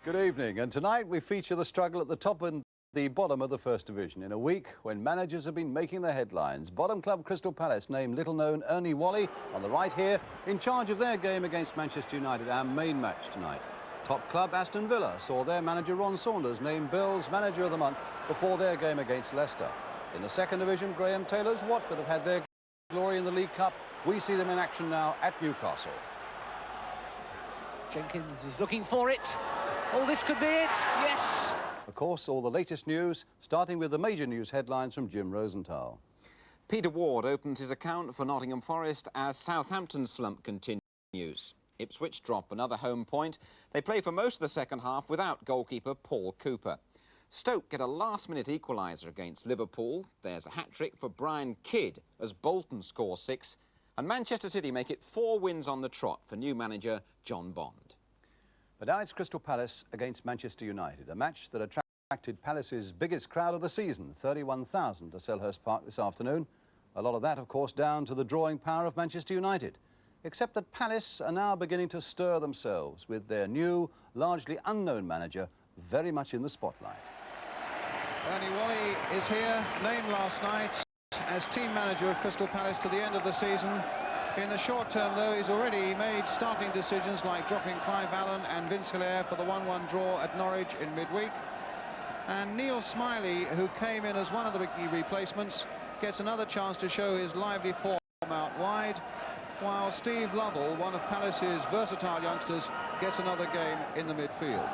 Good evening, and tonight we feature the struggle at the top and the bottom of the First Division. In a week when managers have been making the headlines, bottom club Crystal Palace named little-known Ernie Whalley on the right here in charge of their game against Manchester United, our main match tonight. Top club Aston Villa saw their manager Ron Saunders named Bill's Manager of the Month before their game against Leicester. In the Second Division, Graham Taylor's Watford have had their glory in the League Cup. We see them in action now at Newcastle. Jenkins is looking for it. Oh, this could be it. Yes. Of course, all the latest news, starting with the major news headlines from Jim Rosenthal. Peter Ward opened his account for Nottingham Forest as Southampton's slump continues. Ipswich drop another home point. They play for most of the second half without goalkeeper Paul Cooper. Stoke get a last-minute equaliser against Liverpool. There's a hat-trick for Brian Kidd as Bolton score 6. And Manchester City make it 4 wins on the trot for new manager John Bond. But now it's Crystal Palace against Manchester United, a match that attracted Palace's biggest crowd of the season, 31,000 to Selhurst Park this afternoon. A lot of that, of course, down to the drawing power of Manchester United. Except that Palace are now beginning to stir themselves with their new, largely unknown manager very much in the spotlight. Ernie Whalley is here, named last night as team manager of Crystal Palace to the end of the season. In the short term, though, he's already made startling decisions like dropping Clive Allen and Vince Hilaire for the 1-1 draw at Norwich in midweek. And Neil Smiley, who came in as one of the replacements, gets another chance to show his lively form out wide, while Steve Lovell, one of Palace's versatile youngsters, gets another game in the midfield.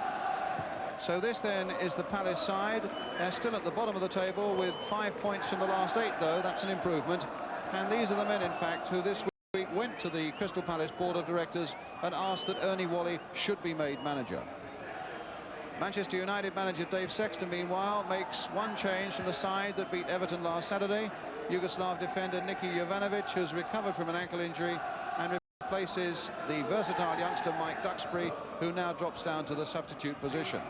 So this then is the Palace side. They're still at the bottom of the table with 5 points from the last 8, though. That's an improvement. And these are the men, in fact, who this week went to the Crystal Palace board of directors and asked that Ernie Whalley should be made manager. Manchester United manager Dave Sexton, meanwhile, makes one change from the side that beat Everton last Saturday. Yugoslav defender Niki Jovanovic, who's recovered from an ankle injury, and replaces the versatile youngster Mike Duxbury, who now drops down to the substitute position.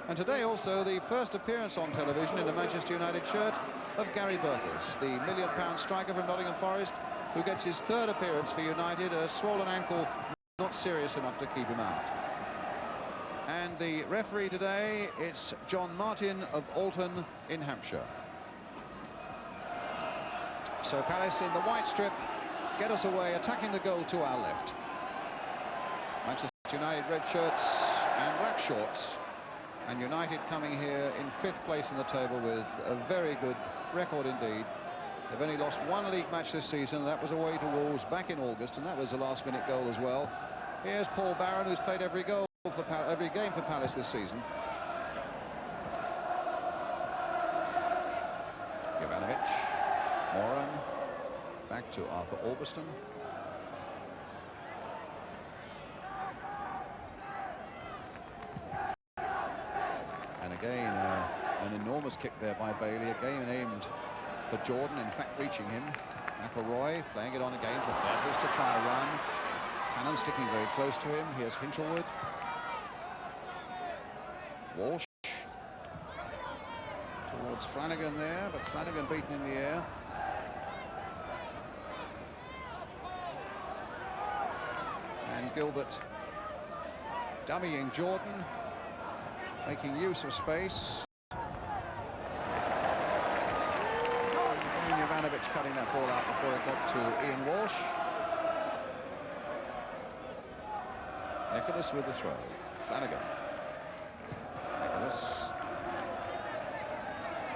And today also the first appearance on television in a Manchester United shirt of Gary Burkes, the £1 million striker from Nottingham Forest, who gets his 3rd appearance for United, a swollen ankle not serious enough to keep him out. And the referee today, it's John Martin of Alton in Hampshire. So Palace in the white strip get us away, attacking the goal to our left. Manchester United red shirts and black shorts, and United coming here in 5th place in the table with a very good record indeed. They've only lost 1 league match this season. That was away to Wolves back in August, and that was a last-minute goal as well. Here's Paul Barron, who's played every game for Palace this season. Jovanovic, Moran, back to Arthur Albiston. And again, an enormous kick there by Bailey, again aimed for Jordan, in fact reaching him. McElroy playing it on again for Bertels to try a run. Cannon sticking very close to him. Here's Hinchelwood. Walsh towards Flanagan there, but Flanagan beaten in the air. And Gilbert dummying Jordan, making use of space. Jovanovic cutting that ball out before it got to Ian Walsh. Nicholas with the throw. Flanagan. Nicholas.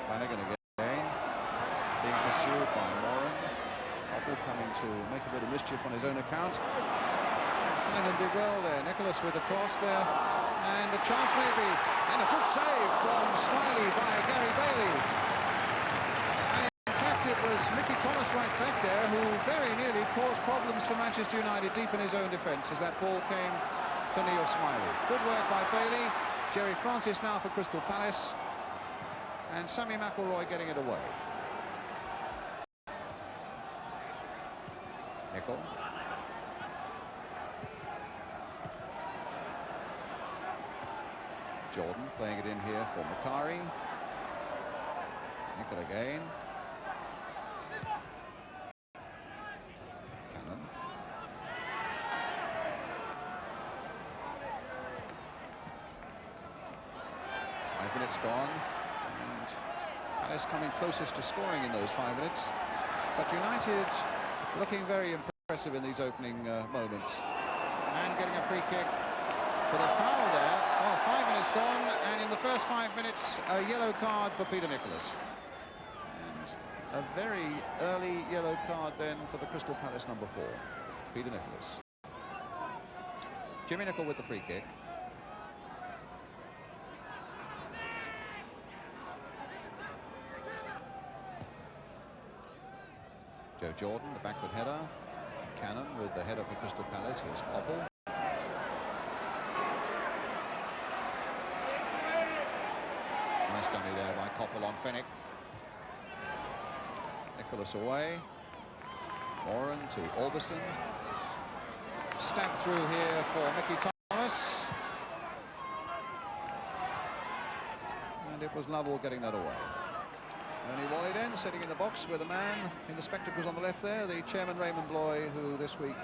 Flanagan again. Being pursued by Moran. Koppel coming to make a bit of mischief on his own account. Flanagan did well there. Nicholas with the cross there. And a chance maybe. And a good save from Smiley by Gary Bailey. And in fact it was Mickey Thomas right back there who very nearly caused problems for Manchester United deep in his own defence as that ball came to Neil Smiley. Good work by Bailey. Jerry Francis now for Crystal Palace. And Sammy McElroy getting it away. Nicol. Jordan playing it in here for Macari. Nicol again. Cannon. Five minutes gone. And Palace coming closest to scoring in those 5 minutes. But United looking very impressive in these opening moments. And getting a free kick for the foul there. Well, 5 minutes gone, and in the first 5 minutes, a yellow card for Peter Nicholas. And a very early yellow card then for the Crystal Palace number 4, Peter Nicholas. Jimmy Nicol with the free kick. Joe Jordan, the backward header. Cannon with the header for Crystal Palace. Here's Koppel. Nice dummy there by Koppel on Fenwick. Nicholas away. Moran to Albiston. Stab through here for Mickey Thomas. And it was Lovell getting that away. Ernie Whalley then sitting in the box with a man in the spectacles on the left there, the chairman Raymond Bloy, who this week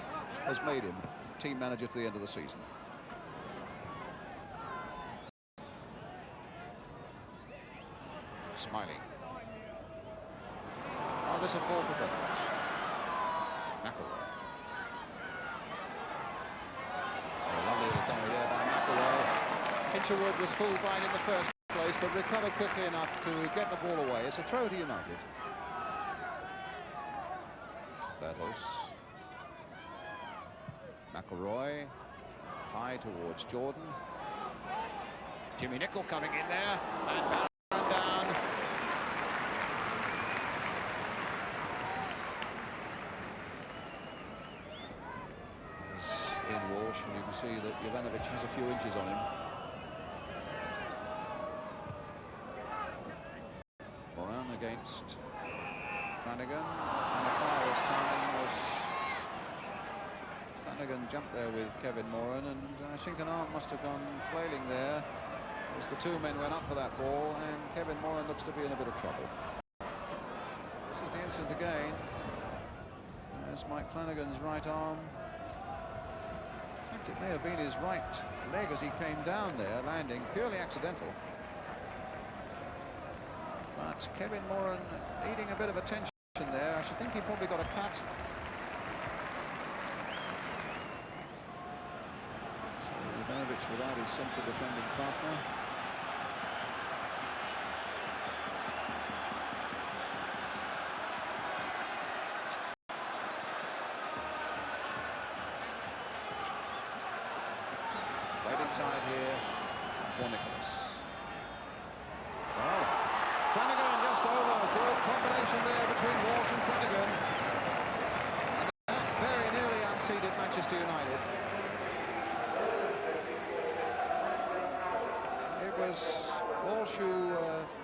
has made him team manager to the end of the season. Smiley. Oh, there's a fall for Burns. McElroy. A lovely little dummy there by McElroy. Hinchelwood was full blind in the first place, but recovered quickly enough to get the ball away. It's a throw to United. Bertels. McElroy. High towards Jordan. Jimmy Nicol coming in there. And Barron down. Is in Walsh, and you can see that Jovanovic has a few inches on him. Against Flanagan, and the foul this time was Flanagan jumped there with Kevin Moran, and I think an arm must have gone flailing there as the two men went up for that ball, and Kevin Moran looks to be in a bit of trouble. This is the instant again as Mike Flanagan's right arm, in fact it may have been his right leg as he came down there, landing purely accidental. But Kevin Moran needing a bit of attention there. I should think he probably got a cut. So Jovanovic without his central defending partner. Right inside here for Nicholas. Well, Flanagan just over. Good combination there between Walsh and Flanagan. And that very nearly unseated Manchester United. It was Walsh who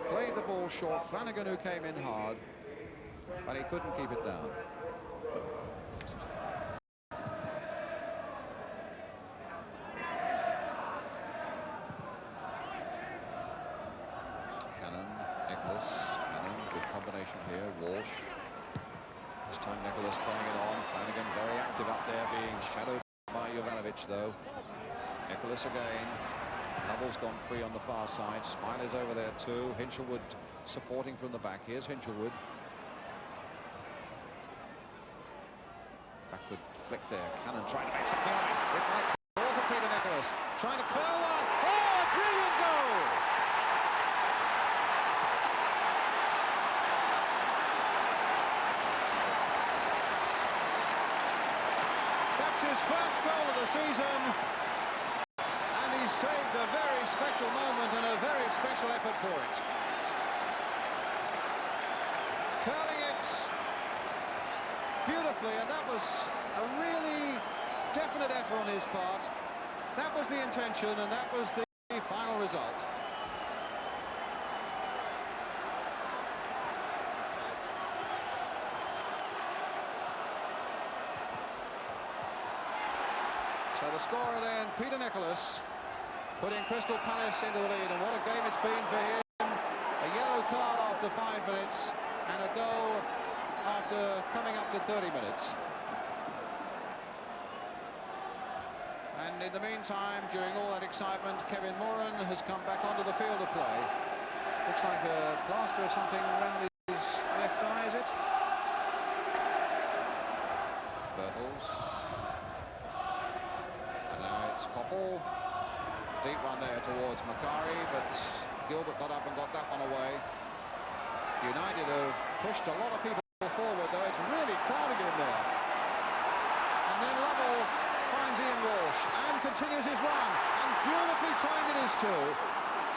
played the ball short, Flanagan who came in hard, but he couldn't keep it down. Here, Walsh. This time Nicholas playing it on. Flanagan very active up there, being shadowed by Jovanovic though. Nicholas again. Lovell's gone free on the far side. Smiley's over there too. Hinchelwood supporting from the back. Here's Hinchelwood. Backward flick there. Cannon trying to make something of it. It might fall for Peter Nicholas. Trying to curl one. Oh, a brilliant goal! That's his first goal of the season, and he saved a very special moment and a very special effort for it. Curling it beautifully, and that was a really definite effort on his part. That was the intention, and that was the final result. So the scorer then, Peter Nicholas, putting Crystal Palace into the lead, and what a game it's been for him. A yellow card after 5 minutes, and a goal after coming up to 30 minutes. And in the meantime, during all that excitement, Kevin Moran has come back onto the field of play. Looks like a plaster of something around his left eye, is it? Bertels. And now it's Koppel. Deep one there towards Macari, but Gilbert got up and got that one away. United have pushed a lot of people forward, though. It's really crowded in there. And then Lovell finds Ian Walsh and continues his run, and beautifully timed it is too.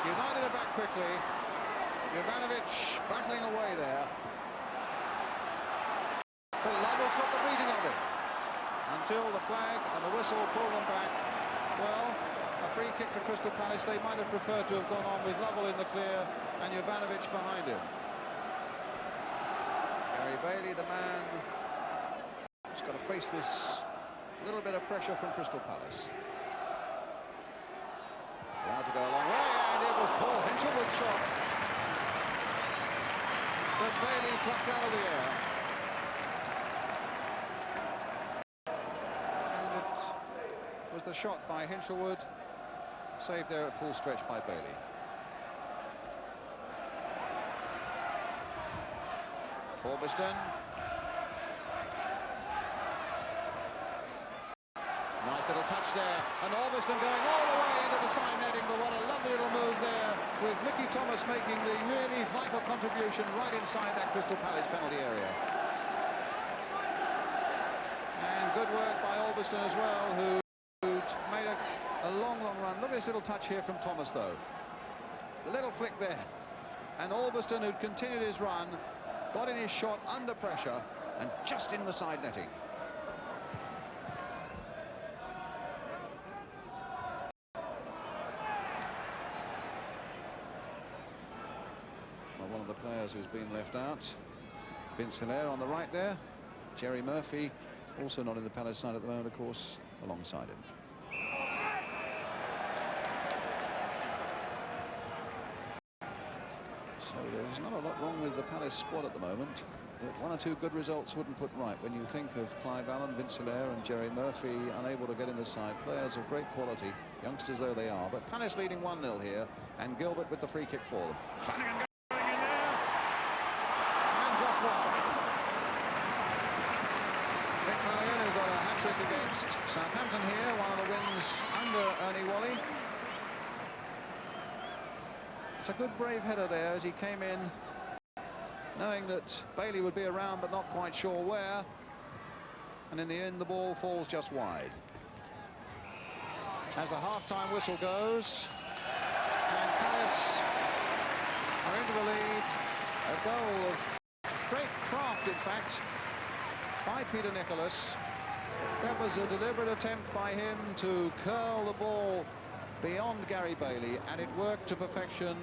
United are back quickly. Jovanovic battling away there, but Lovell's got the beating of him until the flag and the whistle pull them back. Well, a free kick to Crystal Palace. They might have preferred to have gone on with Lovell in the clear and Jovanovic behind him. Gary Bailey, the man who's got to face this little bit of pressure from Crystal Palace. Allowed to go a long way, and it was Paul Hinchelwood's shot that Bailey plucked out of the air. And it was the shot by Hinchelwood, saved there at full stretch by Bailey. Orbiston. Nice little touch there, and Orbiston going all the way into the side netting, but what a lovely little move there, with Mickey Thomas making the really vital contribution right inside that Crystal Palace penalty area. And good work by Orbiston as well, who'd made a long run. Look at this little touch here from Thomas, though. The little flick there. And Orbiston, who'd continued his run, got in his shot under pressure and just in the side netting. Well, one of the players who's been left out, Vince Hilaire on the right there. Jerry Murphy, also not in the Palace side at the moment, of course, alongside him. So there's not a lot wrong with the Palace squad at the moment, but one or two good results wouldn't put right when you think of Clive Allen, Vince Hilaire and Jerry Murphy unable to get in the side. Players of great quality, youngsters though they are, but Palace leading 1-0 here, and Gilbert with the free kick for them. Flanagan going in there, and just one. Mick Flanagan, who got a hat-trick against Southampton here, one of the wins under Ernie Whalley. It's a good brave header there as he came in knowing that Bailey would be around but not quite sure where, and in the end the ball falls just wide. As the half-time whistle goes, and Palace are into the lead. A goal of great craft, in fact, by Peter Nicholas. That was a deliberate attempt by him to curl the ball beyond Gary Bailey, and it worked to perfection.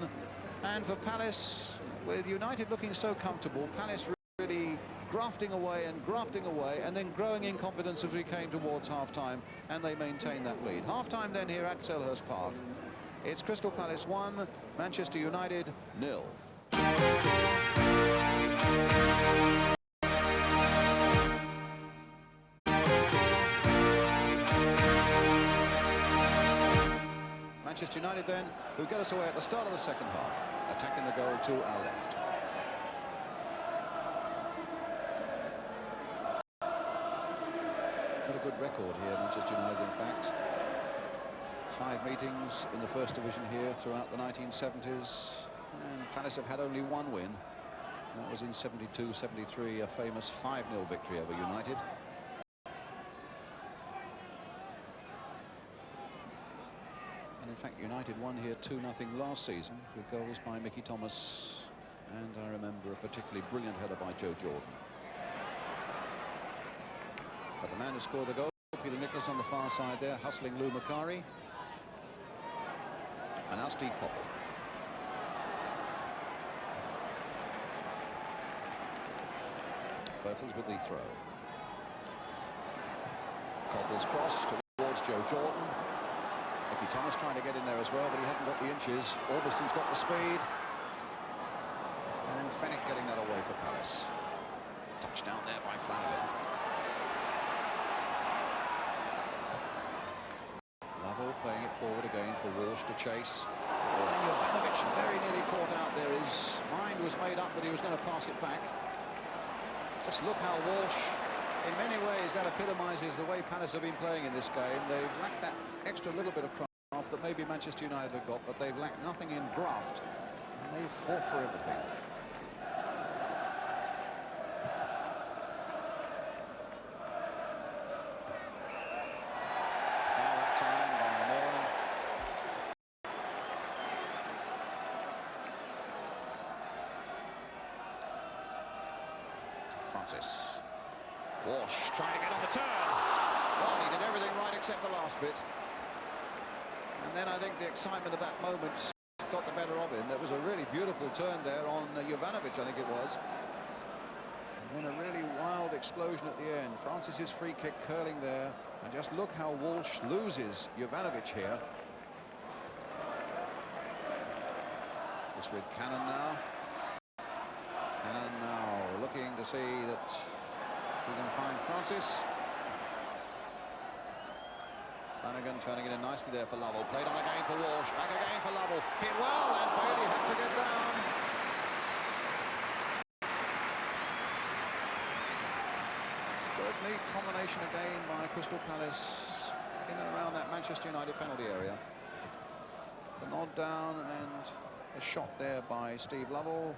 And for Palace, with United looking so comfortable, Palace really grafting away, and then growing in confidence as we came towards half-time, and they maintained that lead. Half-time then here at Selhurst Park. It's Crystal Palace 1, Manchester United 0. Manchester United then, who get us away at the start of the second half, attacking the goal to our left. Got a good record here, Manchester United, in fact. 5 meetings in the first division here throughout the 1970s, and Palace have had only 1 win. That was in 72-73, a famous 5-0 victory over United. fact, United won here 2-0 last season with goals by Mickey Thomas, and I remember a particularly brilliant header by Joe Jordan. But the man who scored the goal, Peter Nicholas on the far side there, hustling Lou Macari. And now Steve Coppell. Birtles with the throw. Coppell's cross towards Joe Jordan. Mickey Thomas trying to get in there as well, but he hadn't got the inches. Orbiston's got the speed. And Fenwick getting that away for Palace. Touchdown there by Flanagan. Lovell playing it forward again for Walsh to chase. Oh, and Jovanovic very nearly caught out there. His mind was made up that he was going to pass it back. Just look how Walsh, in many ways, that epitomises the way Palace have been playing in this game. They've lacked that extra little bit of craft that maybe Manchester United have got, but they've lacked nothing in graft, and they've fought for everything. Foul that time by Moran. Francis. Walsh trying to get on the turn. Well, he did everything right except the last bit. And then I think the excitement of that moment got the better of him. There was a really beautiful turn there on Jovanovic, I think it was. And then a really wild explosion at the end. Francis's free kick curling there. And just look how Walsh loses Jovanovic here. It's with Cannon now. Cannon now looking to see that we can find Francis. Flanagan turning it in nicely there for Lovell. Played on again for Walsh. Back again for Lovell. Hit well, and Bailey had to get down. Good neat combination again by Crystal Palace in and around that Manchester United penalty area. The nod down and a shot there by Steve Lovell,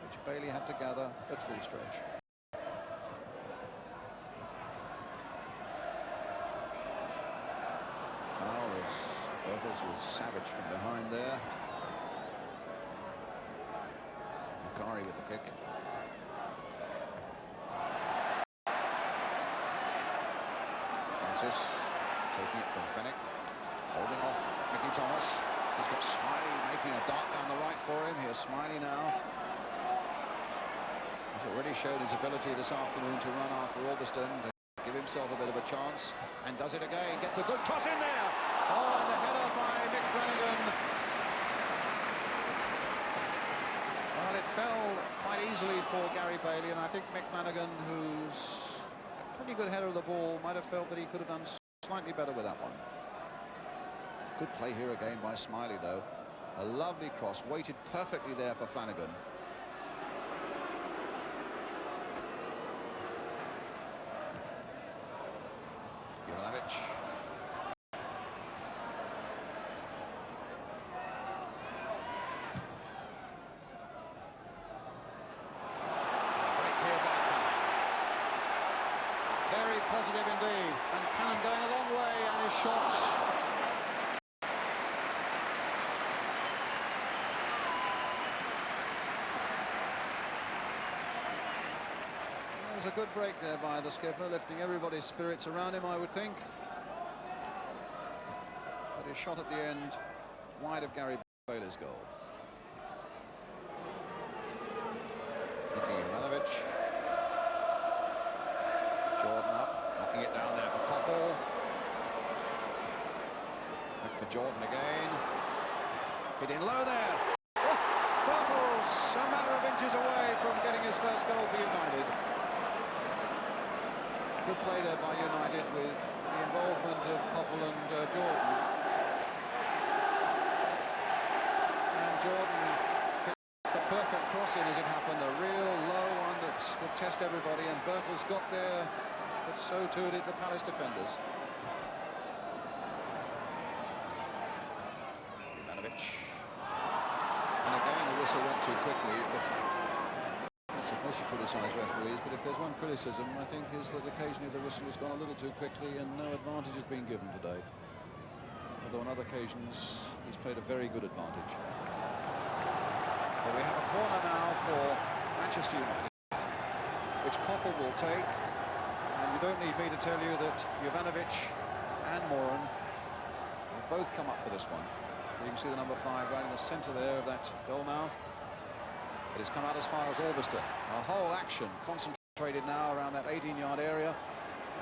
which Bailey had to gather at full stretch. Foul as Birtles was savage from behind there. Macari with the kick. Francis taking it from Fenwick, holding off Mickey Thomas. He's got Smiley making a dart down the right for him. Here's Smiley now. He's already showed his ability this afternoon to run after Orbiston, to give himself a bit of a chance, and does it again. Gets a good toss in there. Oh, and the header by Mick Flanagan. Well, it fell quite easily for Gary Bailey, and I think Mick Flanagan, who's a pretty good header of the ball, might have felt that he could have done slightly better with that one. Good play here again by Smiley, though. A lovely cross, weighted perfectly there for Flanagan. Jovanovic. Break here by Cannon. Very positive indeed. And Cannon going a long way, and his shot. A good break there by the skipper, lifting everybody's spirits around him, I would think. But his shot at the end, wide of Gary Bailey's goal. Jovanovic. Jordan up, knocking it down there for Coppell. Back for Jordan again. Hit in low there. Oh, Birtles, a matter of inches away from getting his first goal for United. Good play there by United with the involvement of Coppell and Jordan. And Jordan hit the perfect cross in as it happened, a real low one that would test everybody, and Birtles got there, but so too did the Palace defenders. Jovanovic. And again, the whistle went too quickly. Supposed to criticise referees, but if there's one criticism, I think, is that occasionally the whistle has gone a little too quickly and no advantage has been given today. although on other occasions he's played a very good advantage. But we have a corner now for Manchester United, which Koppel will take. And you don't need me to tell you that Jovanovic and Moran will both come up for this one. You can see the number 5 right in the centre there of that goal mouth. It has come out as far as Alveston. A whole action concentrated now around that 18-yard area,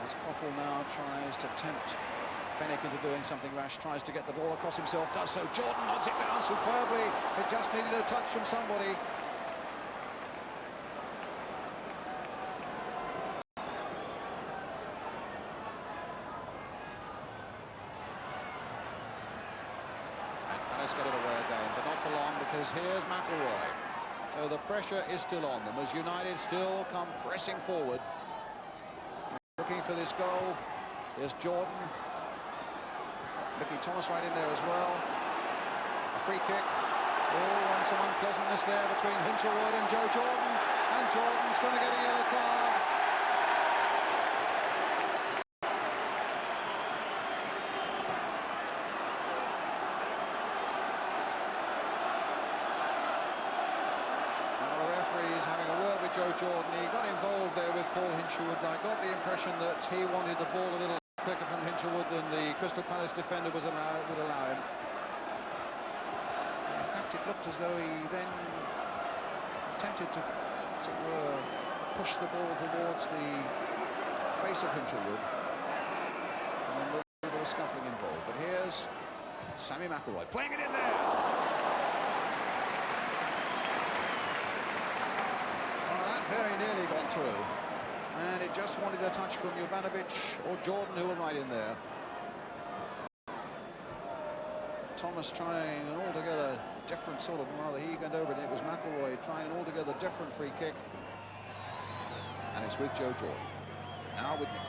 as Koppel now tries to tempt Fenwick into doing something rash, tries to get the ball across himself, does so. Jordan nods it down superbly. It just needed a touch from somebody. Get it away again, but not for long, because here's McElroy. So the pressure is still on them as United still come pressing forward, looking for this goal. There's Jordan, Mickey Thomas right in there as well. A free kick. Oh, and some unpleasantness there between Hinshelwood and Joe Jordan, and Jordan's going to get a yellow card. Joe Jordan, he got involved there with Paul Hinshelwood. I got the impression that he wanted the ball a little quicker from Hinshelwood than the Crystal Palace defender would allow him. In fact, it looked as though he then attempted to push the ball towards the face of Hinshelwood, and then a little bit of scuffling involved. But here's Sammy McElroy playing it in there. Very nearly got through, and it just wanted a touch from Jovanovic or Jordan, who were right in there. Thomas trying an altogether different sort of, rather he went over it, and it was McElroy trying an altogether different free kick, and it's with Joe Jordan. Now with Nick,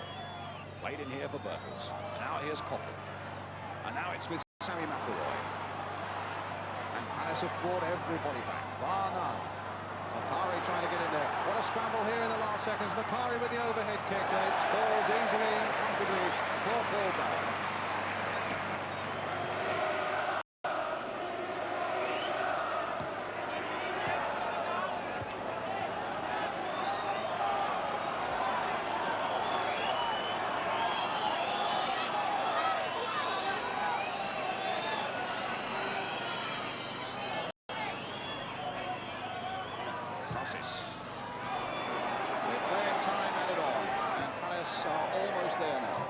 played in here for Birtles. Now here's Koppel, and now it's with Sammy McElroy. And Palace have brought everybody back, bar none. Macari trying to get in there. What a scramble here in the last seconds. Macari with the overhead kick, and it falls easily and comfortably for Paul Brown. They're playing time added on, and Palace are almost there now.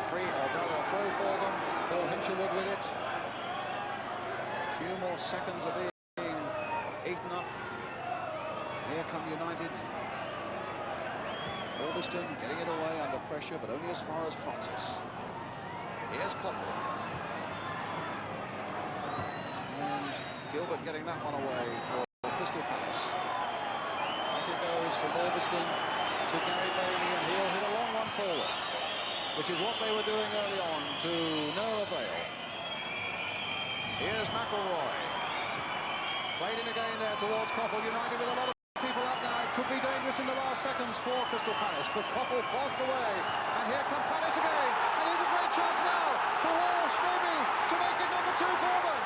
A throw for them. Paul Hinshelwood with it. A few more seconds are being eaten up. Here come United. Alveston getting it away under pressure, but only as far as Francis. Here's Koppel. And Gilbert getting that one away for Crystal Palace. Back it goes from Alveston to Gary Bailey, and he'll hit a long one forward, which is what they were doing early on, to no avail. Here's McElroy. Played in again there towards Koppel. United with a lot of people up now. It could be dangerous in the last seconds for Crystal Palace, but Koppel forced away. And here come Palace again. And here's a great chance now for Walsh, maybe, to make it number 2 for them.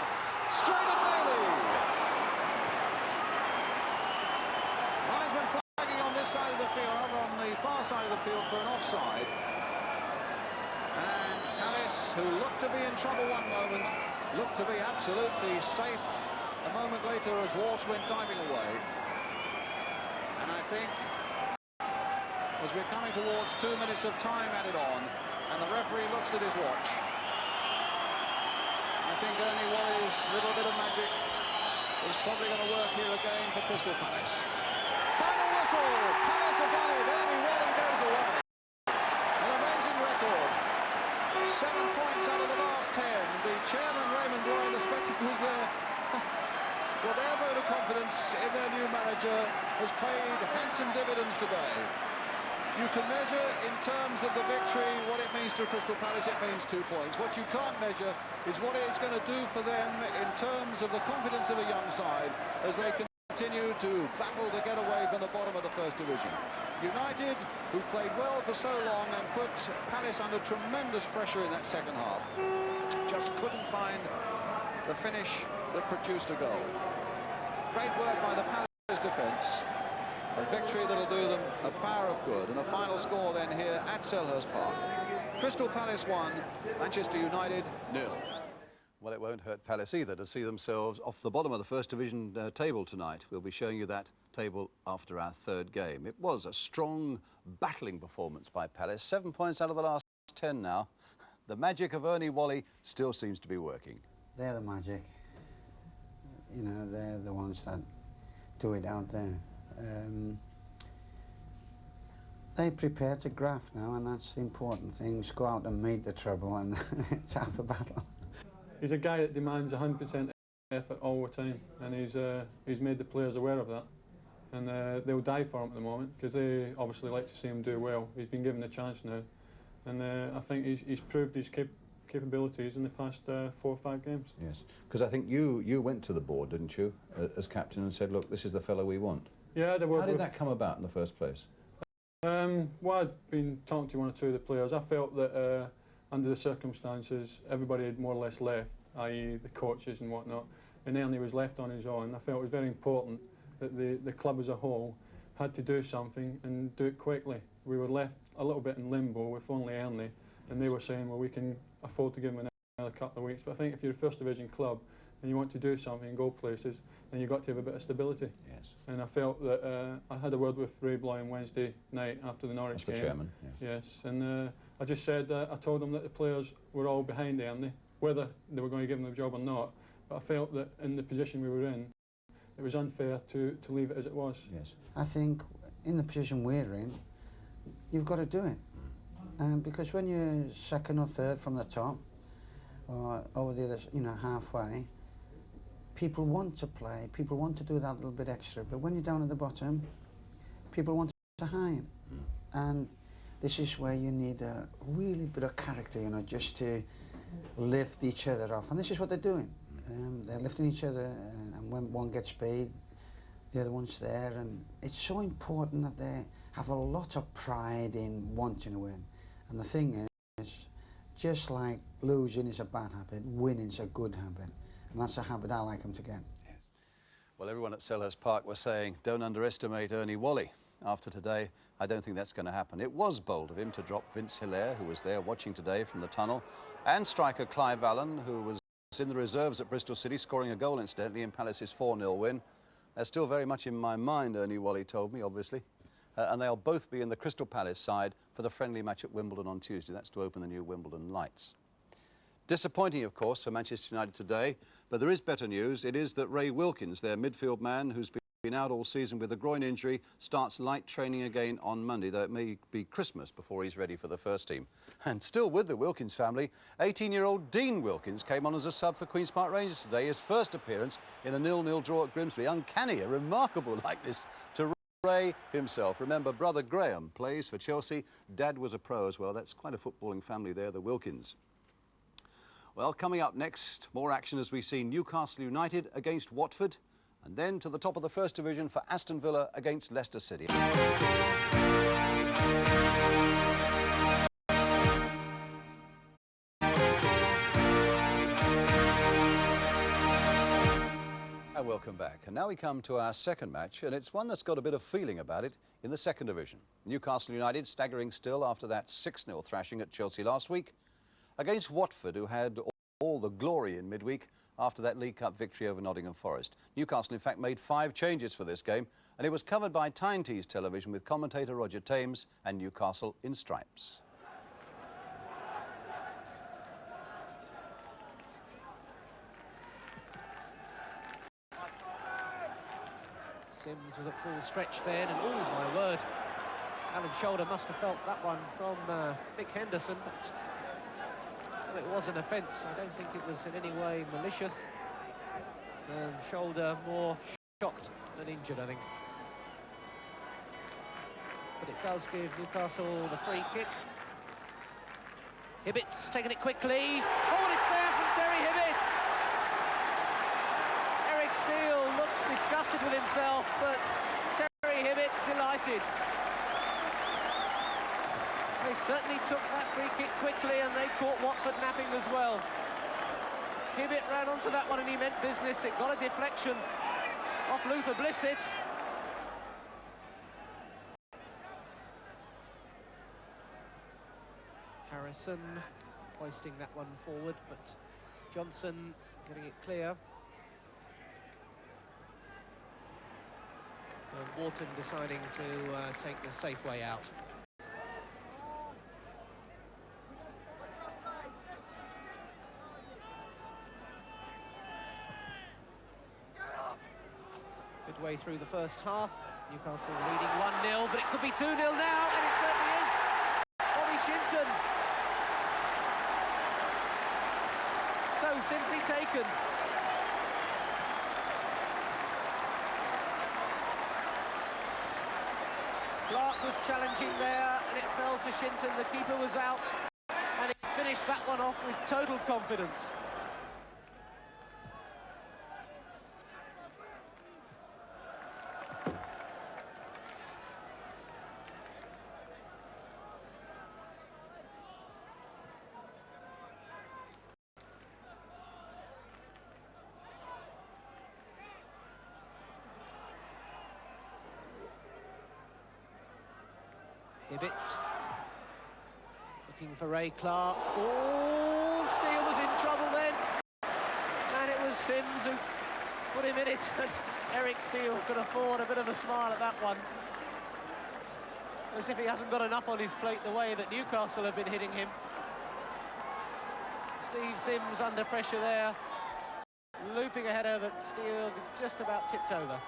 Straight at Bailey. Side of the field, over on the far side of the field for an offside, and Palace, who looked to be in trouble one moment, looked to be absolutely safe a moment later as Walsh went diving away. And I think as we're coming towards 2 minutes of time added on, and the referee looks at his watch, I think Ernie Wally's little bit of magic is probably going to work here again for Crystal Palace. Final whistle! Palace have done it. Ernie Wally goes away. An amazing record. 7 points out of the last 10. The chairman, Raymond Roy, the spectacles there. Well, their vote of confidence in their new manager has paid handsome dividends today. You can measure in terms of the victory what it means to Crystal Palace. It means 2 points. What you can't measure is what it's going to do for them in terms of the confidence of a young side as they can continue to battle to get away from the bottom of the First Division. United, who played well for so long and put Palace under tremendous pressure in that second half, just couldn't find the finish that produced a goal. Great work by the Palace defence. A victory that'll do them a power of good, and a final score then here at Selhurst Park. Crystal Palace 1, Manchester United 0. Well, it won't hurt Palace either to see themselves off the bottom of the First Division table tonight. We'll be showing you that table after our third game. It was a strong, battling performance by Palace. 7 points out of the last 10 now. The magic of Ernie Whalley still seems to be working. They're the magic. You know, they're the ones that do it out there. They prepare to graft now, and that's the important thing. Just go out and meet the trouble, and it's half the battle. He's a guy that demands 100% effort all the time, and he's made the players aware of that. And they'll die for him at the moment, because they obviously like to see him do well. He's been given a chance now, and I think he's proved his capabilities in the past 4 or 5 games. Yes, because I think you went to the board, didn't you, as captain, and said, look, this is the fellow we want. Yeah, How did that come about in the first place? Well, I'd been talking to 1 or 2 of the players. I felt that under the circumstances, everybody had more or less left, i.e. the coaches and whatnot, and Ernie was left on his own. I felt it was very important that the club as a whole had to do something and do it quickly. We were left a little bit in limbo with only Ernie, and they were saying, well, we can afford to give him another couple of weeks. But I think if you're a First Division club and you want to do something and go places, then you've got to have a bit of stability. Yes. And I felt that I had a word with Ray Bly on Wednesday night after the Norwich game. That's the chairman. Yes, and I just said, I told them that the players were all behind Ernie, whether they were going to give him the job or not. But I felt that in the position we were in, it was unfair to leave it as it was. Yes. I think in the position we're in, you've got to do it. Because when you're second or third from the top, or over the other, halfway, people want to play, people want to do that little bit extra. But when you're down at the bottom, people want to hide. And this is where you need a really bit of character, just to lift each other off. And this is what they're doing. They're lifting each other, and when one gets paid, the other one's there. And it's so important that they have a lot of pride in wanting to win. And the thing is, just like losing is a bad habit, winning's a good habit. And that's a habit I like them to get. Yes. Well, everyone at Selhurst Park was saying, don't underestimate Ernie Whalley. After today, I don't think that's going to happen. It was bold of him to drop Vince Hilaire, who was there watching today from the tunnel, and striker Clive Allen, who was in the reserves at Bristol City, scoring a goal, incidentally, in Palace's 4-0 win. That's still very much in my mind, Ernie Whalley told me, obviously. And they'll both be in the Crystal Palace side for the friendly match at Wimbledon on Tuesday. That's to open the new Wimbledon lights. Disappointing, of course, for Manchester United today, but there is better news. It is that Ray Wilkins, their midfield man, who's been out all season with a groin injury, starts light training again on Monday, though it may be Christmas before he's ready for the first team. And still with the Wilkins family, 18-year-old Dean Wilkins came on as a sub for Queen's Park Rangers today, his first appearance in a 0-0 draw at Grimsby. Uncanny, a remarkable likeness to Ray himself. Remember, brother Graham plays for Chelsea. Dad was a pro as well. That's quite a footballing family there, the Wilkins. Well, coming up next, more action as we see Newcastle United against Watford, and then to the top of the First Division for Aston Villa against Leicester City. And welcome back. And now we come to our second match, and it's one that's got a bit of feeling about it in the Second Division. Newcastle United staggering still after that 6-0 thrashing at Chelsea last week, against Watford, who had all the glory in midweek after that League Cup victory over Nottingham Forest. Newcastle, in fact, made 5 changes for this game, and it was covered by Tyne Tees Television with commentator Roger Thames and Newcastle in stripes. Sims was at full stretch then, and oh my word, Alan's shoulder must have felt that one from Mick Henderson, but well, it was an offence. I don't think it was in any way malicious. And shoulder more shocked than injured, I think. But it does give Newcastle the free kick. Hibbett's taking it quickly. Oh, and it's there from Terry Hibbett. Eric Steele looks disgusted with himself, but Terry Hibbett delighted. They certainly took that free kick quickly, and they caught Watford napping as well. Hibbett ran onto that one and he meant business. It got a deflection off Luther Blissett. Harrison hoisting that one forward, but Johnson getting it clear. And Wharton deciding to take the safe way out. Midway through the first half, Newcastle leading 1-0, but it could be 2-0 now, and it certainly is. Bobby Shinton. So simply taken. Clark was challenging there, and it fell to Shinton. The keeper was out, and he finished that one off with total confidence. Hibbett looking for Ray Clark. Oh, Steele was in trouble then, and it was Sims who put him in it. Eric Steele could afford a bit of a smile at that one, as if he hasn't got enough on his plate the way that Newcastle have been hitting him. Steve Sims under pressure there, looping ahead of it. Steele just about tipped over.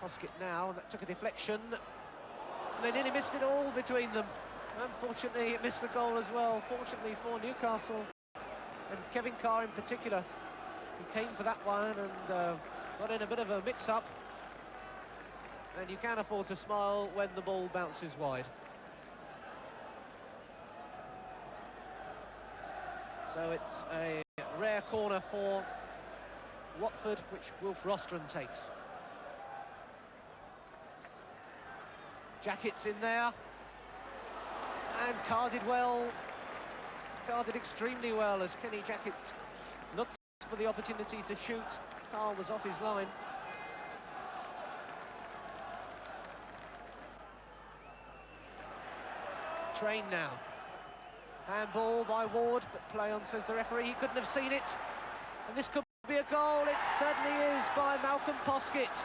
Poskett now, and that took a deflection, and they nearly missed it all between them. Unfortunately, it missed the goal as well. Fortunately for Newcastle, and Kevin Carr in particular, who came for that one and got in a bit of a mix-up. And you can afford to smile when the ball bounces wide. So it's a rare corner for Watford, which Wilf Rostron takes. Jackett's in there, and Carr did well. Carr did extremely well as Kenny Jackett looked for the opportunity to shoot. Carr was off his line. Train now. Handball by Ward, but play on, says the referee. He couldn't have seen it, and this could be a goal. It certainly is, by Malcolm Poskett.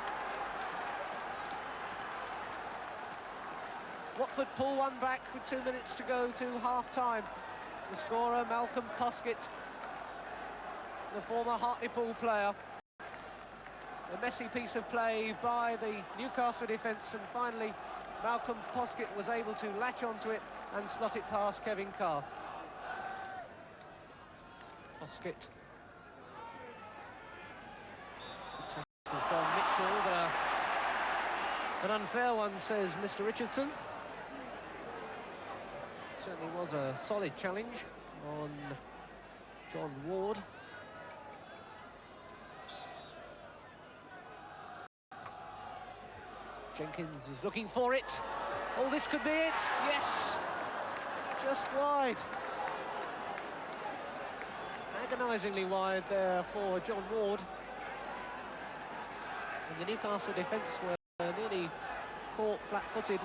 Watford pull one back with 2 minutes to go to half-time. The scorer, Malcolm Poskett, the former Hartlepool player. A messy piece of play by the Newcastle defence, and finally Malcolm Poskett was able to latch onto it and slot it past Kevin Carr. Poskett. Good tackle from Mitchell, but an unfair one, says Mr. Richardson. Certainly was a solid challenge on John Ward. Jenkins is looking for it. Oh, this could be it. Yes, just wide. Agonisingly wide there for John Ward. And the Newcastle defence were nearly caught flat-footed.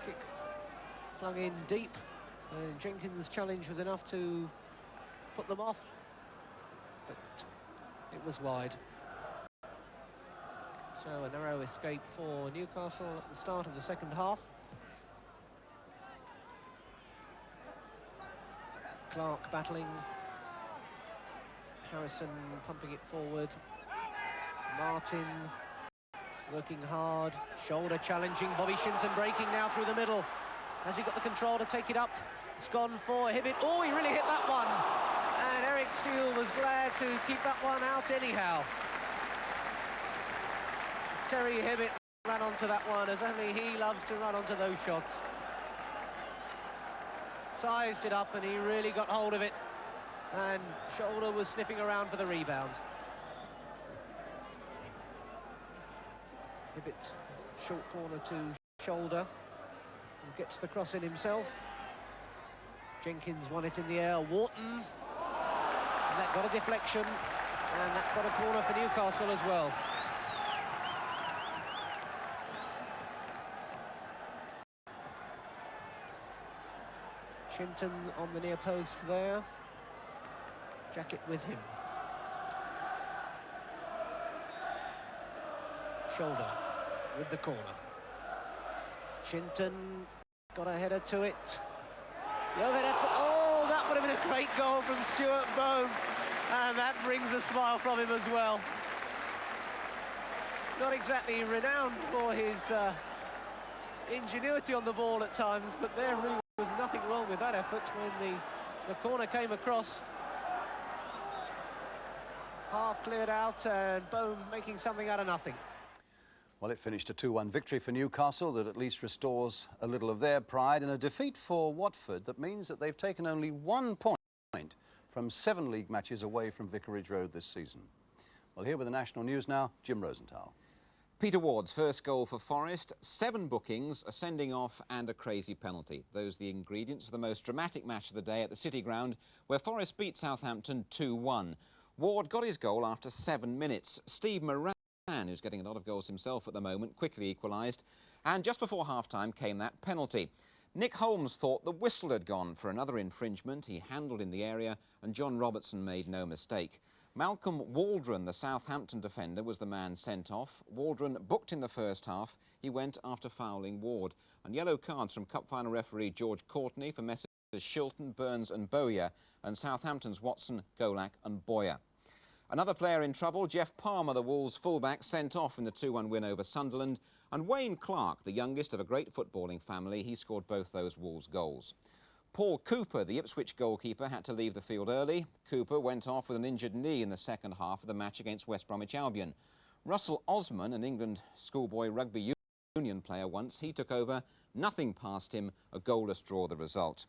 Kick flung in deep, and Jenkins' challenge was enough to put them off, but it was wide. So a narrow escape for Newcastle at the start of the second half. Clark battling, Harrison pumping it forward, Martin working hard, shoulder challenging, Bobby Shinton breaking now through the middle. Has he got the control to take it up? It's gone for Hibbett. Oh, he really hit that one, and Eric Steele was glad to keep that one out anyhow. Terry Hibbett ran onto that one, as only he loves to run onto those shots. sized it up and he really got hold of it. And Shoulder was sniffing around for the rebound. Hibbett, short corner to Shoulder, who gets the cross in himself. Jenkins won it in the air, Wharton, and that got a deflection, and that got a corner for Newcastle as well. Shinton on the near post there. Jacket with him. Shoulder with the corner. Shinton got a header to it. The overhead effort. Oh, that would have been a great goal from Stuart Bone. And that brings a smile from him as well. Not exactly renowned for his ingenuity on the ball at times, but there really was nothing wrong with that effort when the corner came across. Half cleared out and Bone making something out of nothing. Well, it finished a 2-1 victory for Newcastle that at least restores a little of their pride, and a defeat for Watford that means that they've taken only 1 point from 7 league matches away from Vicarage Road this season. Well, here with the national news now, Jim Rosenthal. Peter Ward's first goal for Forest, 7 bookings, a sending off and a crazy penalty. Those are the ingredients for the most dramatic match of the day at the City Ground, where Forest beat Southampton 2-1. Ward got his goal after 7 minutes. Steve Moran, who's getting a lot of goals himself at the moment, quickly equalised. And just before half-time came that penalty. Nick Holmes thought the whistle had gone for another infringement. He handled in the area and John Robertson made no mistake. Malcolm Waldron, the Southampton defender, was the man sent off. Waldron booked in the first half. He went after fouling Ward. And yellow cards from Cup final referee George Courtney for Messrs Shilton, Burns and Bowyer, and Southampton's Watson, Golak and Boyer. Another player in trouble, Jeff Palmer, the Wolves fullback, sent off in the 2-1 win over Sunderland. And Wayne Clark, the youngest of a great footballing family, he scored both those Wolves goals. Paul Cooper, the Ipswich goalkeeper, had to leave the field early. Cooper went off with an injured knee in the second half of the match against West Bromwich Albion. Russell Osman, an England schoolboy rugby union player once, he took over. Nothing passed him, a goalless draw the result.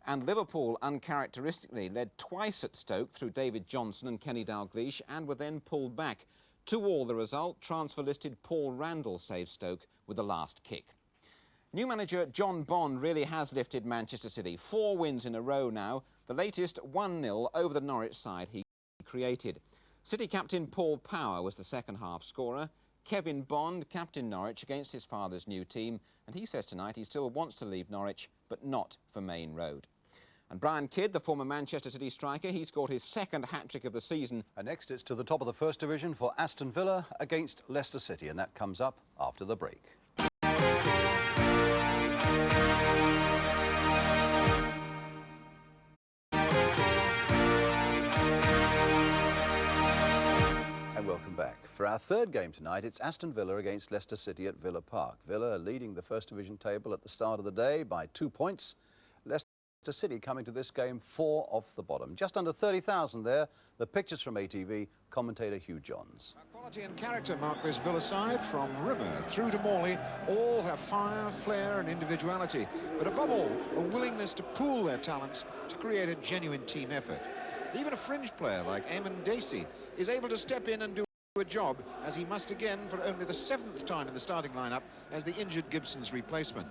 And Liverpool uncharacteristically led twice at Stoke through David Johnson and Kenny Dalglish and were then pulled back. 2-2 the result. Transfer-listed Paul Randall saved Stoke with the last kick. New manager John Bond really has lifted Manchester City. 4 wins in a row now, the latest 1-0 over the Norwich side he created. City captain Paul Power was the second half scorer. Kevin Bond captained Norwich against his father's new team, and he says tonight he still wants to leave Norwich, but not for Main Road. And Brian Kidd, the former Manchester City striker, he scored his second hat-trick of the season. And next it's to the top of the First Division for Aston Villa against Leicester City, and that comes up after the break. Welcome back. For our third game tonight, it's Aston Villa against Leicester City at Villa Park. Villa are leading the First Division table at the start of the day by 2 points. Leicester City coming to this game 4 off the bottom. Just under 30,000 there. The pictures from ATV, commentator Hugh Johns. Quality and character mark this Villa side, from Rimmer through to Morley. All have fire, flair and individuality, but above all, a willingness to pool their talents to create a genuine team effort. Even a fringe player like Eamon Dacey is able to step in and do a job, as he must again for only the 7th time in the starting lineup as the injured Gibson's replacement.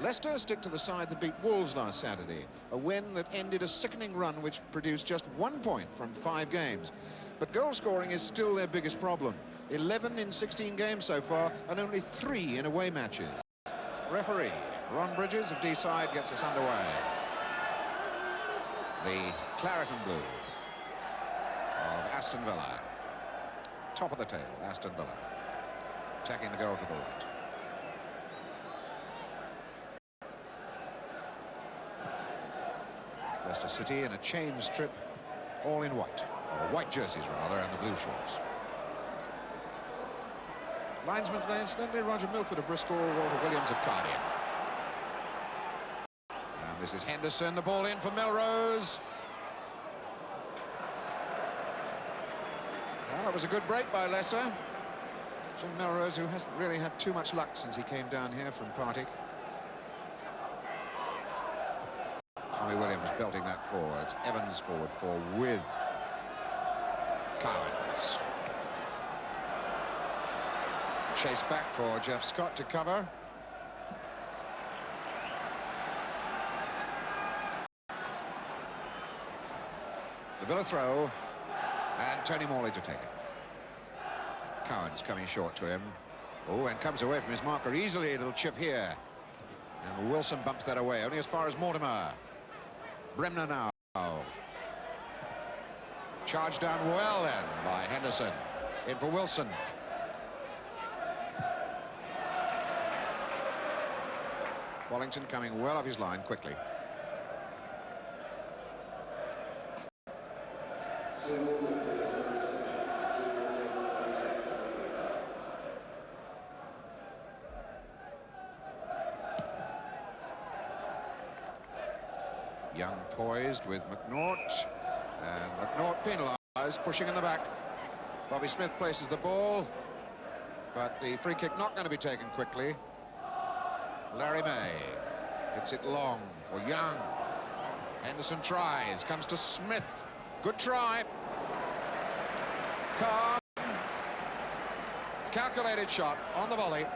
Leicester stick to the side that beat Wolves last Saturday, a win that ended a sickening run which produced just 1 point from 5 games. But goal scoring is still their biggest problem. 11 in 16 games so far, and only 3 in away matches. Referee Ron Bridges of Deeside gets us underway. The claret and blue of Aston Villa. Top of the table, Aston Villa. Attacking the goal to the right. Leicester City in a chain strip, all in white. Or white jerseys, rather, and the blue shorts. Linesman today, incidentally, Roger Milford of Bristol, Walter Williams of Cardiff. And this is Henderson, the ball in for Melrose. Well, it was a good break by Leicester. Jim Melrose, who hasn't really had too much luck since he came down here from Partick. Tommy Williams belting that forward. It's Evans forward for with Cowans. Chase back for Jeff Scott to cover. The Villa throw, and Tony Morley to take it. Cowans coming short to him. Oh, and comes away from his marker easily. A little chip here. And Wilson bumps that away, only as far as Mortimer. Bremner now. Charged down well then by Henderson. In for Wilson. Wallington coming well off his line quickly. Young poised with McNaught, and McNaught penalised, pushing in the back. Bobby Smith places the ball, but the free kick not going to be taken quickly. Larry May hits it long for Young. Henderson tries, comes to Smith. Good try. Calm. Calculated shot on the volley.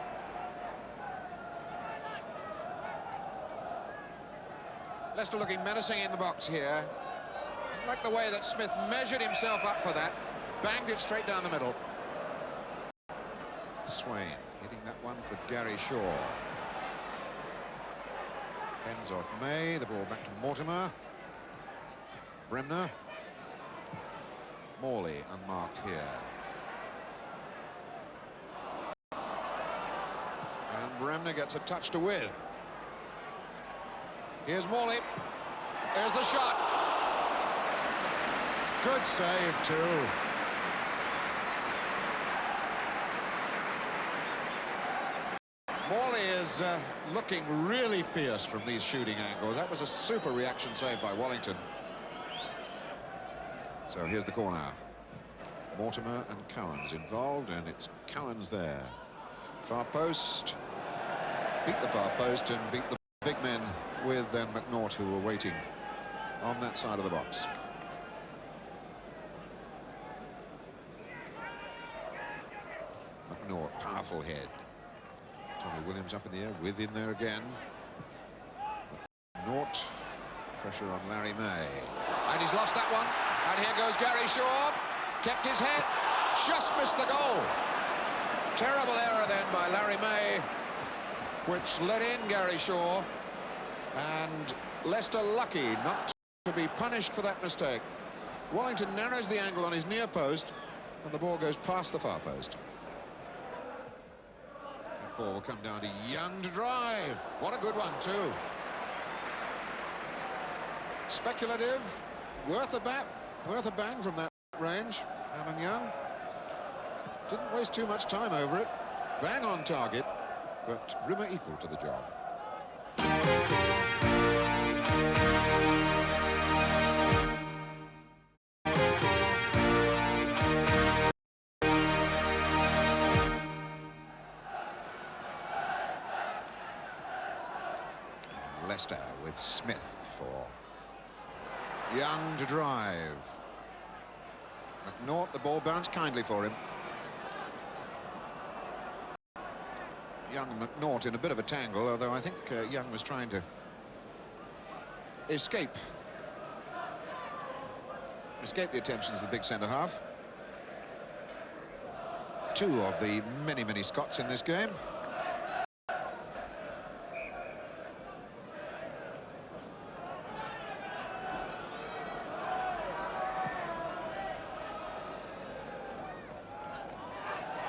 Leicester looking menacing in the box here. Like the way that Smith measured himself up for that. Banged it straight down the middle. Swain hitting that one for Gary Shaw. Fends off May. The ball back to Mortimer. Bremner. Morley unmarked here. And Bremner gets a touch to with. Here's Morley. There's the shot. Good save too. Morley is looking really fierce from these shooting angles. That was a super reaction save by Wallington. So here's the corner. Mortimer and Cowans involved, and it's Cowans there. Far post. Beat the far post and beat the big men with then McNaught, who were waiting on that side of the box. McNaught, powerful head. Tommy Williams up in the air, in there again. McNaught, pressure on Larry May. And he's lost that one. And here goes Gary Shaw. Kept his head, just missed the goal. Terrible error then by Larry May, which let in Gary Shaw. And Leicester lucky not to be punished for that mistake. Wallington narrows the angle on his near post, and the ball goes past the far post. That ball will come down to Young to drive. What a good one too. Speculative, worth a bang from that range. Alan Young didn't waste too much time over it. Bang on target, but Rimmer equal to the job. Leicester with Smith for Young to drive. McNaught, the ball bounced kindly for him. Young and McNaught in a bit of a tangle, although I think Young was trying to escape the attentions of the big centre-half. Two of the many Scots in this game.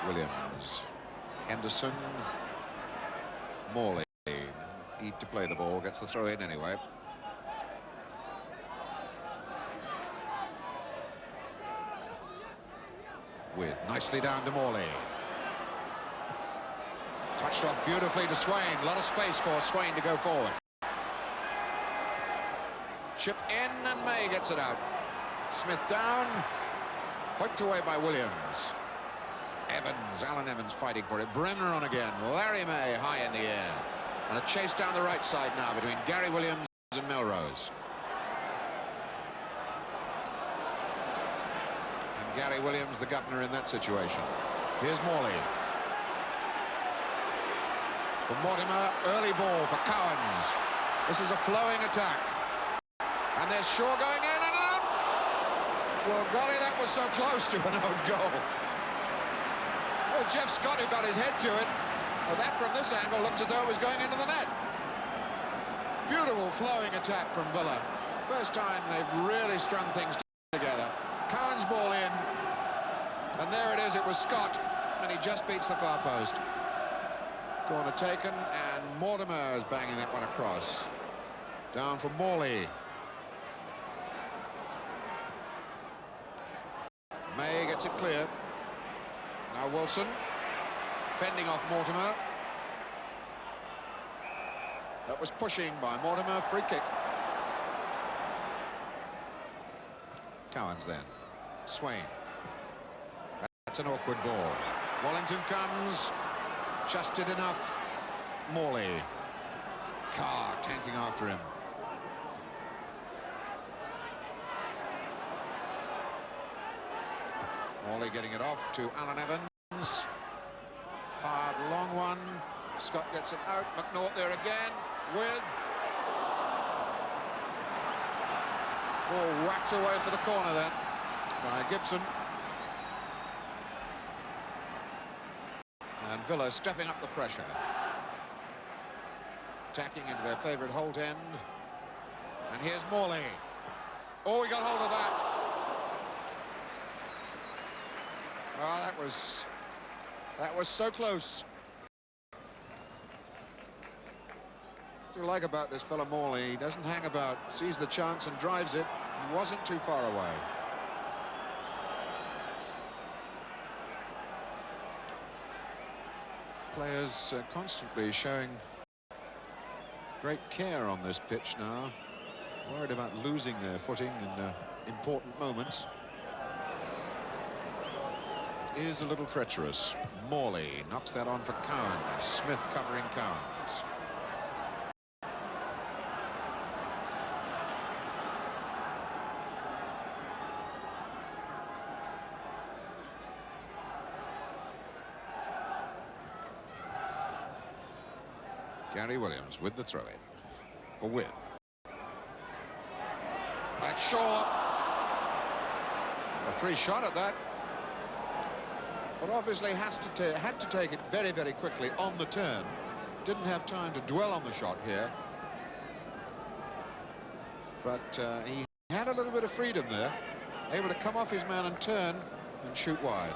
Williams, Henderson, Morley. Need to play the ball, gets the throw in anyway. With nicely down to Morley. Touched off beautifully to Swain. A lot of space for Swain to go forward. Chip in and May gets it out. Smith down. Hooked away by Williams. Evans, Alan Evans fighting for it. Bremner on again. Larry May high in the air. And a chase down the right side now between Gary Williams and Melrose. Gary Williams, the governor, in that situation. Here's Morley. For Mortimer, early ball for Cowans. This is a flowing attack. And there's Shaw going in and out. Well, golly, that was so close to an own goal. Oh, Jeff Scott, who got his head to it. Well, that from this angle looked as though it was going into the net. Beautiful flowing attack from Villa. First time they've really strung things together. Cowan's ball in. And there it is, it was Scott. And he just beats the far post. Corner taken, and Mortimer is banging that one across. Down for Morley. May gets it clear. Now Wilson, fending off Mortimer. That was pushing by Mortimer, free kick. Cowans then. Swain. That's an awkward ball. Wallington comes. Just did enough. Morley. Carr tanking after him. Morley getting it off to Alan Evans. Hard, long one. Scott gets it out. McNaught there again with... Ball whacked away for the corner then by Gibson. And Villa stepping up the pressure. Attacking into their favourite Holt end. And here's Morley. Oh, he got hold of that. Oh, that was so close. What I like about this fella Morley, he doesn't hang about, sees the chance and drives it. He wasn't too far away. Players constantly showing great care on this pitch now, worried about losing their footing in important moments. It is a little treacherous. Morley knocks that on for Cowans. Smith covering Cowans. Gary Williams with the throw-in for With. That's Shaw. A free shot at that. But obviously had to take it very, very quickly on the turn. Didn't have time to dwell on the shot here. But he had a little bit of freedom there. Able to come off his man and turn and shoot wide.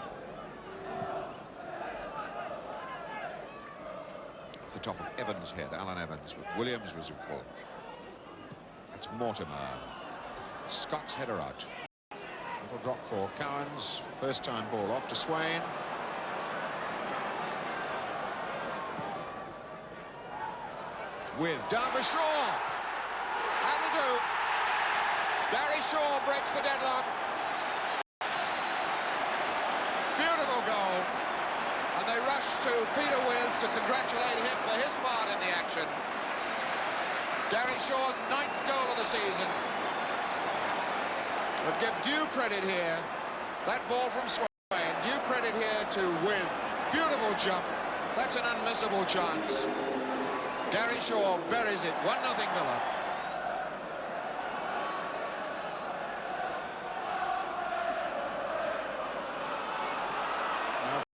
The top of Evans' head, Alan Evans, with Williams was equal. That's Mortimer. Scott's header out. Little drop for Cowans. First time ball off to Swain. With down to Shaw. That'll do. Gary Shaw breaks the deadlock. Beautiful goal. And they rush to Peter With to congratulate him for his part in the action. Gary Shaw's 9th goal of the season. But give due credit here, that ball from Swain, due credit here to With. Beautiful jump. That's an unmissable chance. Gary Shaw buries it. 1-0 Villa.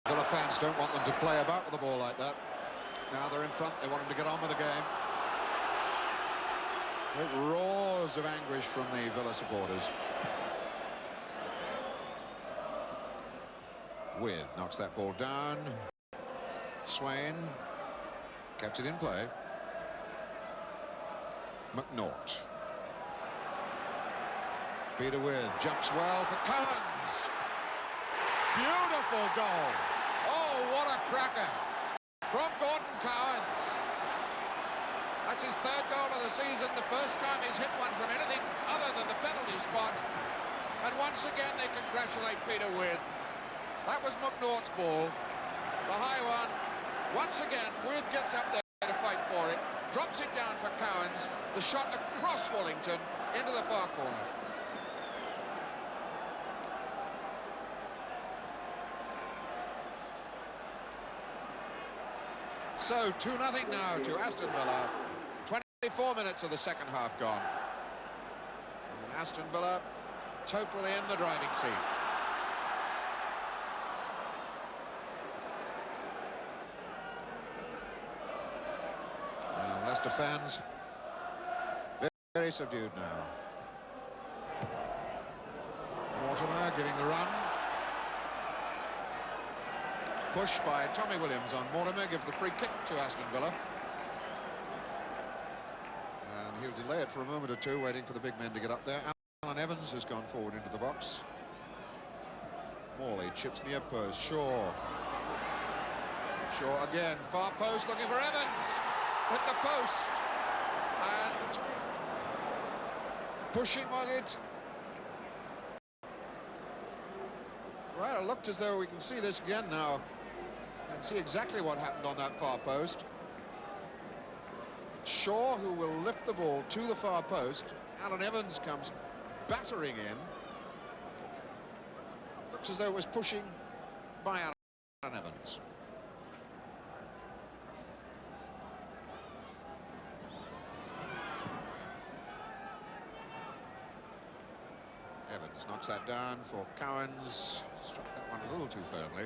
Villa fans don't want them to play about with the ball like that. Now they're in front, they want them to get on with the game. Great roars of anguish from the Villa supporters. With knocks that ball down. Swain kept it in play. McNaught. Peter With jumps well for Cowans. Beautiful goal. Oh, what a cracker from Gordon Cowans. That's his 3rd goal of the season, the first time he's hit one from anything other than the penalty spot. And once again they congratulate Peter With. That was McNaught's ball, the high one. Once again, With gets up there to fight for it, drops it down for Cowans, the shot across Wallington into the far corner. So 2-0 now to Aston Villa. 24 minutes of the second half gone. And Aston Villa totally in the driving seat. And Leicester fans very subdued now. Mortimer giving the run. Push by Tommy Williams on Mortimer, gives the free kick to Aston Villa. And he'll delay it for a moment or two, waiting for the big men to get up there. Alan Evans has gone forward into the box. Morley chips near post. Shaw again, far post, looking for Evans. Hit the post. And pushing, was it? Well, it looked as though we can see this again now and see exactly what happened on that far post. Shaw, who will lift the ball to the far post. Alan Evans comes battering in. Looks as though it was pushing by Alan Evans. Evans knocks that down for Cowans. Struck that one a little too firmly.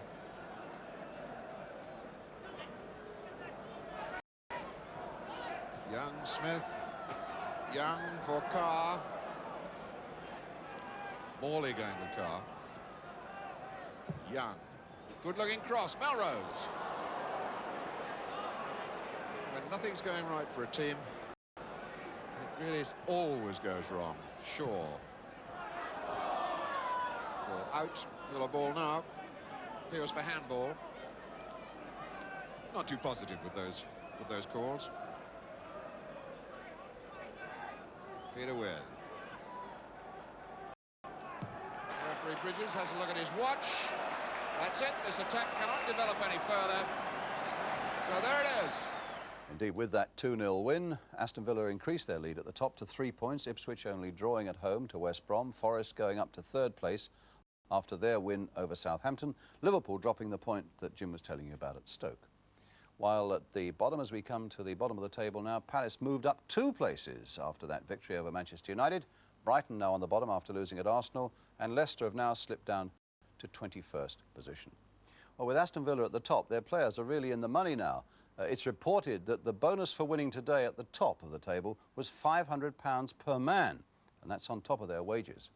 Young, Smith. Young for Carr. Morley going with Carr. Young. Good-looking cross. Melrose. When nothing's going right for a team, it really always goes wrong. Shaw. Ball out. Still a ball now. Appeals for handball. Not too positive with those calls. Peter Will. Referee Bridges has a look at his watch. That's it. This attack cannot develop any further. So there it is. Indeed, with that 2-0 win, Aston Villa increased their lead at the top to 3 points. Ipswich only drawing at home to West Brom. Forest going up to third place after their win over Southampton. Liverpool dropping the point that Jim was telling you about at Stoke. While at the bottom, as we come to the bottom of the table now, Palace moved up 2 places after that victory over Manchester United. Brighton now on the bottom after losing at Arsenal, and Leicester have now slipped down to 21st position. Well, with Aston Villa at the top, their players are really in the money now. It's reported that the bonus for winning today at the top of the table was £500 per man, and that's on top of their wages.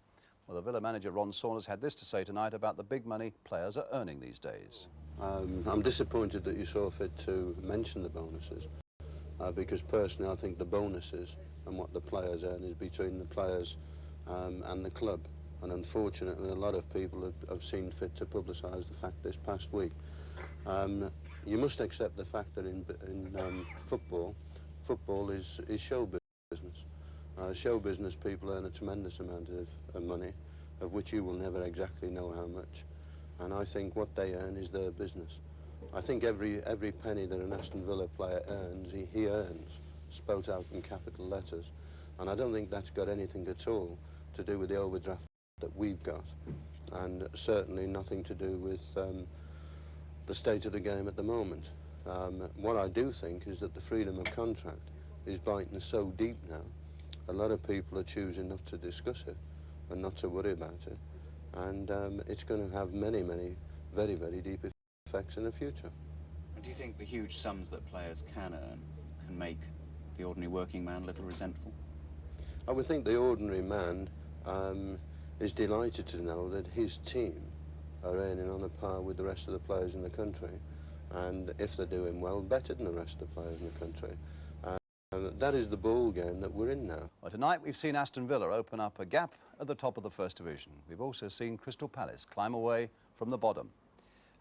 Well, the Villa manager Ron Saunders had this to say tonight about the big money players are earning these days. I'm disappointed that you saw fit to mention the bonuses, because personally I think the bonuses and what the players earn is between the players and the club. And unfortunately, a lot of people have seen fit to publicise the fact this past week. You must accept the fact that in football is show business. Show business people earn a tremendous amount of money, of which you will never exactly know how much. And I think what they earn is their business. I think every penny that an Aston Villa player earns, he earns, spelt out in capital letters. And I don't think that's got anything at all to do with the overdraft that we've got, and certainly nothing to do with the state of the game at the moment. What I do think is that the freedom of contract is biting so deep now, a lot of people are choosing not to discuss it and not to worry about it, and it's going to have many, many very, very deep effects in the future. And do you think the huge sums that players can earn can make the ordinary working man a little resentful? I would think the ordinary man is delighted to know that his team are earning on a par with the rest of the players in the country, and if they're doing well, better than the rest of the players in the country. That is the ball game that we're in now. Well, tonight we've seen Aston Villa open up a gap at the top of the First Division. We've also seen Crystal Palace climb away from the bottom.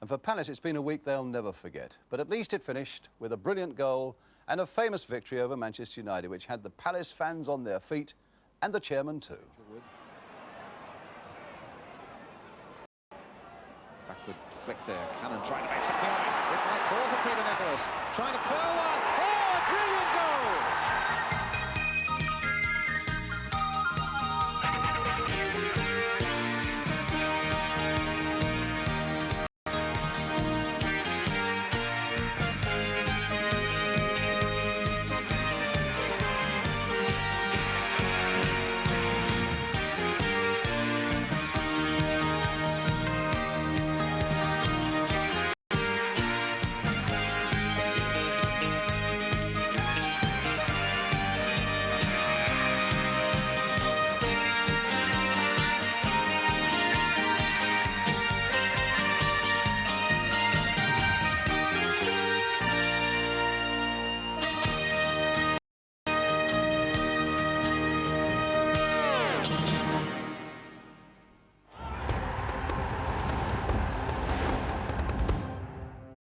And for Palace, it's been a week they'll never forget. But at least it finished with a brilliant goal and a famous victory over Manchester United, which had the Palace fans on their feet and the chairman too. Backward flick there. Cannon trying to make something of it. It might fall for Peter Nicholas. Trying to curl one. Oh, a brilliant goal!